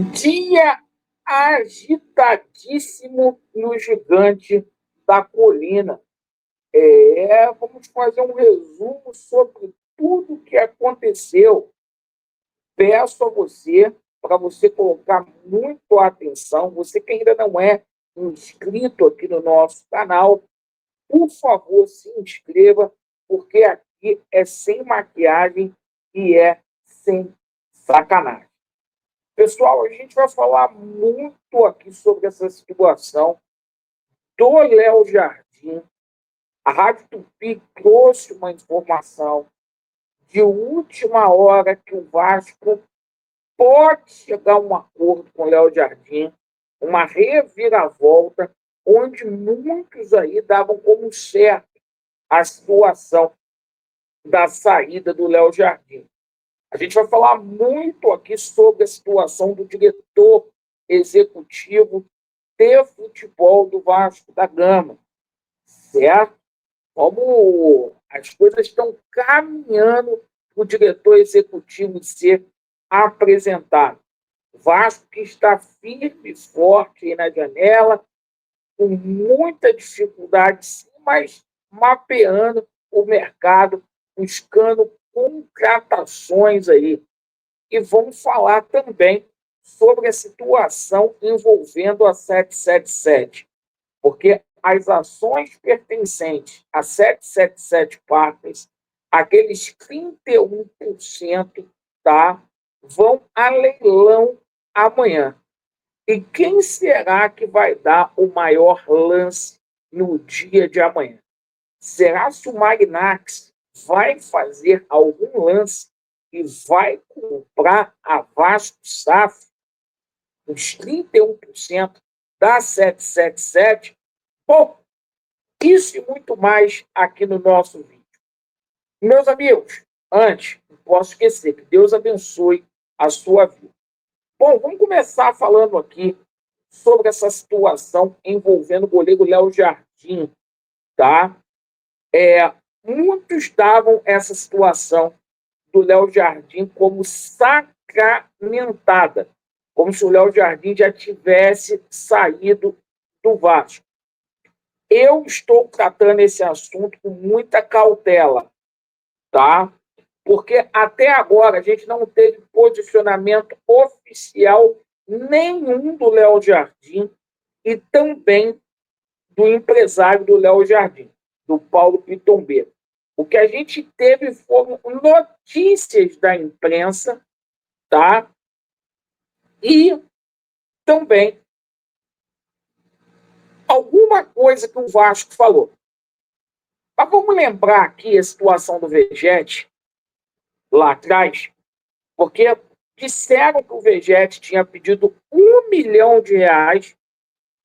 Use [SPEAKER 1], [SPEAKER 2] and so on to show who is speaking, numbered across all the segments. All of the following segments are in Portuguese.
[SPEAKER 1] Dia agitadíssimo no Gigante da Colina. Vamos fazer um resumo sobre tudo o que aconteceu. Peço a você, para você colocar muito atenção, você que ainda não é inscrito aqui no nosso canal, por favor, se inscreva, porque aqui é sem maquiagem e é sem sacanagem. Pessoal, a gente vai falar muito aqui sobre essa situação do Léo Jardim. A Rádio Tupi trouxe uma informação de última hora que o Vasco pode chegar a um acordo com o Léo Jardim, uma reviravolta, onde muitos aí davam como certo a situação da saída do Léo Jardim. A gente vai falar muito aqui sobre a situação do diretor executivo de futebol do Vasco da Gama, certo? Como as coisas estão caminhando para o diretor executivo ser apresentado. O Vasco que está firme e forte aí na janela, com muita dificuldade, sim, mas mapeando o mercado, buscando contratações aí. E vamos falar também sobre a situação envolvendo a 777, porque as ações pertencentes a 777 Partners, aqueles 31%, tá, vão a leilão amanhã. E quem será que vai dar o maior lance no dia de amanhã? Será que o Magnax vai fazer algum lance e vai comprar a Vasco SAF, os 31% da 777? Bom, isso e muito mais aqui no nosso vídeo. Meus amigos, antes, não posso esquecer, que Deus abençoe a sua vida. Bom, vamos começar falando aqui sobre essa situação envolvendo o goleiro Léo Jardim, tá? Muitos davam essa situação do Léo Jardim como sacramentada, como se o Léo Jardim já tivesse saído do Vasco. Eu estou tratando esse assunto com muita cautela, tá? Porque até agora a gente não teve posicionamento oficial nenhum do Léo Jardim e também do empresário do Léo Jardim, do Paulo Pitombeiro. O que a gente teve foram notícias da imprensa, tá? E também alguma coisa que o Vasco falou. Mas vamos lembrar aqui a situação do Vegete lá atrás, porque disseram que o Vegete tinha pedido R$ 1 milhão,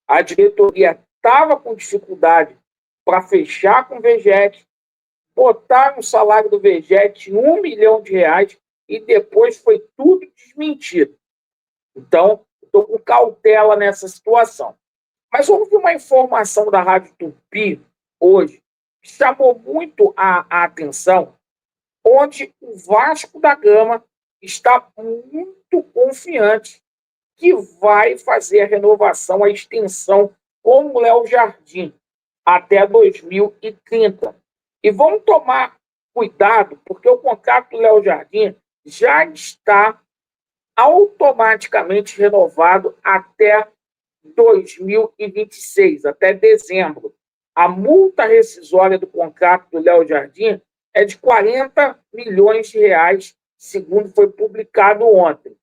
[SPEAKER 1] a diretoria estava com dificuldade para fechar com o Vegete, botaram o salário do Vegete em R$ 1 milhão e depois foi tudo desmentido. Então, estou com cautela nessa situação. Mas houve uma informação da Rádio Tupi hoje que chamou muito a atenção, onde o Vasco da Gama está muito confiante que vai fazer a renovação, a extensão com o Léo Jardim até 2030. E vamos tomar cuidado, porque o contrato do Léo Jardim já está automaticamente renovado até 2026, até dezembro. A multa rescisória do contrato do Léo Jardim é de R$ 40 milhões, segundo foi publicado ontem.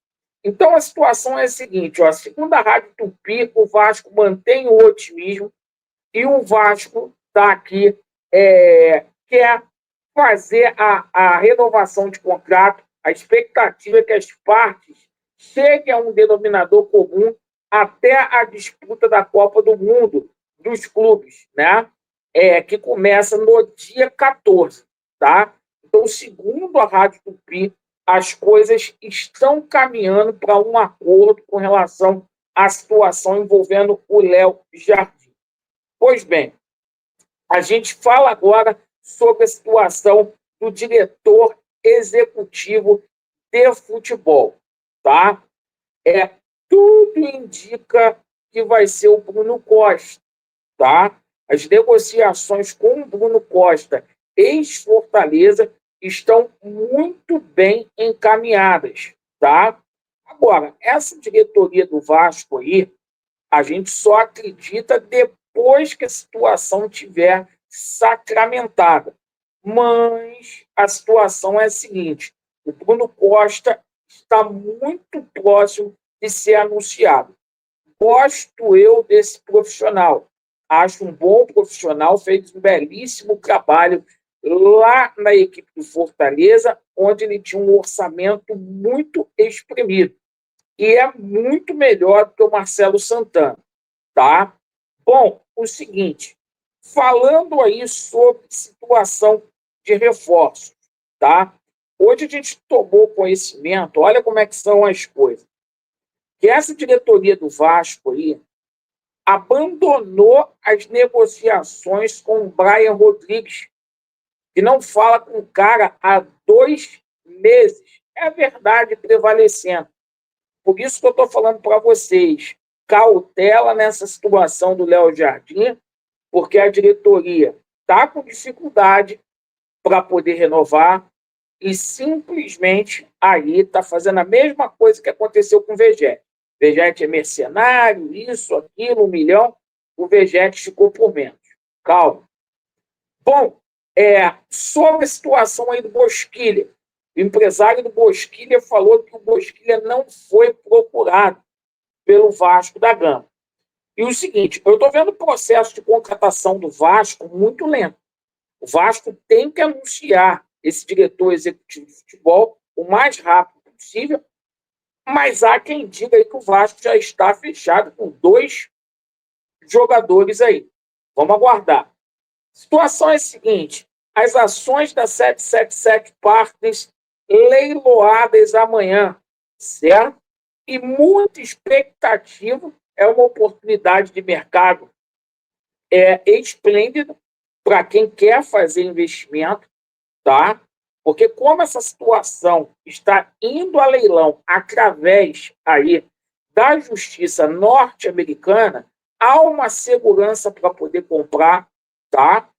[SPEAKER 1] Então, a situação é a seguinte, ó, segundo a Rádio Tupi, o Vasco mantém o otimismo e o Vasco está aqui, quer fazer a renovação de contrato. A expectativa é que as partes cheguem a um denominador comum até a disputa da Copa do Mundo dos clubes, né? Que começa no dia 14, tá? Então, segundo a Rádio Tupi, as coisas estão caminhando para um acordo com relação à situação envolvendo o Léo Jardim. Pois bem, a gente fala agora sobre a situação do diretor executivo de futebol, tá? tudo indica que vai ser o Bruno Costa, tá? As negociações com o Bruno Costa, ex-Fortaleza, estão muito bem encaminhadas, tá? Agora, essa diretoria do Vasco aí, a gente só acredita depois que a situação tiver sacramentada. Mas a situação é a seguinte: o Bruno Costa está muito próximo de ser anunciado. Gosto eu desse profissional. Acho um bom profissional, fez um belíssimo trabalho lá na equipe do Fortaleza, onde ele tinha um orçamento muito exprimido. E é muito melhor do que o Marcelo Santana, tá? Bom, o seguinte, falando aí sobre situação de reforços, tá? Hoje a gente tomou conhecimento, olha como é que são as coisas, que essa diretoria do Vasco aí abandonou as negociações com o Brian Rodrigues, que não fala com o cara há 2 meses. É a verdade prevalecendo. Por isso que eu estou falando para vocês, cautela nessa situação do Léo Jardim, porque a diretoria está com dificuldade para poder renovar e simplesmente aí está fazendo a mesma coisa que aconteceu com o Vegete. O Vegete é mercenário, isso, aquilo, 1 milhão. O Vegete ficou por menos. Calma. Bom, sobre a situação aí do Bosquilha. O empresário do Bosquilha falou que o Bosquilha não foi procurado pelo Vasco da Gama. E o seguinte, eu estou vendo o processo de contratação do Vasco muito lento. O Vasco tem que anunciar esse diretor executivo de futebol o mais rápido possível, mas há quem diga aí que o Vasco já está fechado com 2 jogadores aí. Vamos aguardar. A situação é a seguinte, as ações da 777 Partners leiloadas amanhã, certo? E muita expectativa, é uma oportunidade de mercado esplêndida para quem quer fazer investimento, tá? Porque como essa situação está indo a leilão através aí da justiça norte-americana, há uma segurança para poder comprar, tá?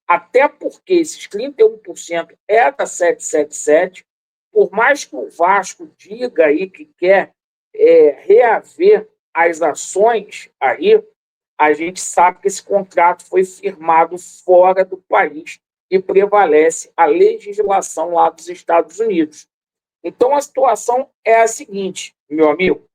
[SPEAKER 1] Até porque esses 31% é da 777, por mais que o Vasco diga aí que quer reaver as ações aí, a gente sabe que esse contrato foi firmado fora do país e prevalece a legislação lá dos Estados Unidos. Então, a situação é a seguinte, meu amigo,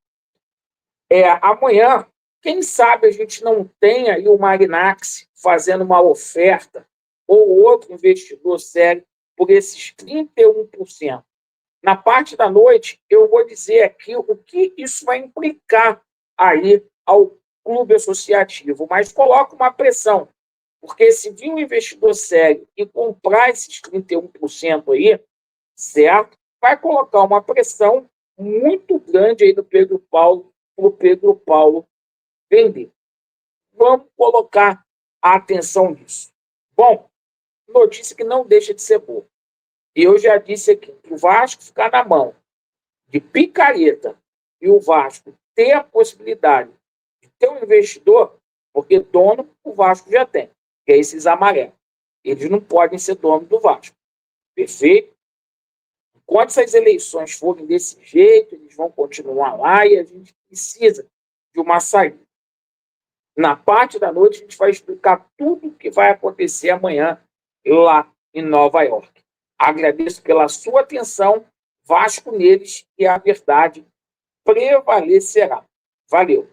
[SPEAKER 1] amanhã, quem sabe a gente não tem aí o Marinax fazendo uma oferta ou outro investidor sério por esses 31%. Na parte da noite, eu vou dizer aqui o que isso vai implicar aí ao clube associativo, mas coloca uma pressão, porque se vir um investidor sério e comprar esses 31% aí, certo? Vai colocar uma pressão muito grande aí do Pedro Paulo, para o Pedro Paulo vender. Vamos colocar a atenção nisso. Bom, notícia que não deixa de ser boa. E eu já disse aqui, o Vasco ficar na mão de picareta e o Vasco ter a possibilidade de ter um investidor, porque dono o Vasco já tem, que é esses amarelos. Eles não podem ser dono do Vasco. Perfeito? Enquanto essas eleições forem desse jeito, eles vão continuar lá e a gente precisa de uma saída. Na parte da noite, a gente vai explicar tudo o que vai acontecer amanhã lá em Nova York. Agradeço pela sua atenção. Vasco neles e a verdade prevalecerá. Valeu!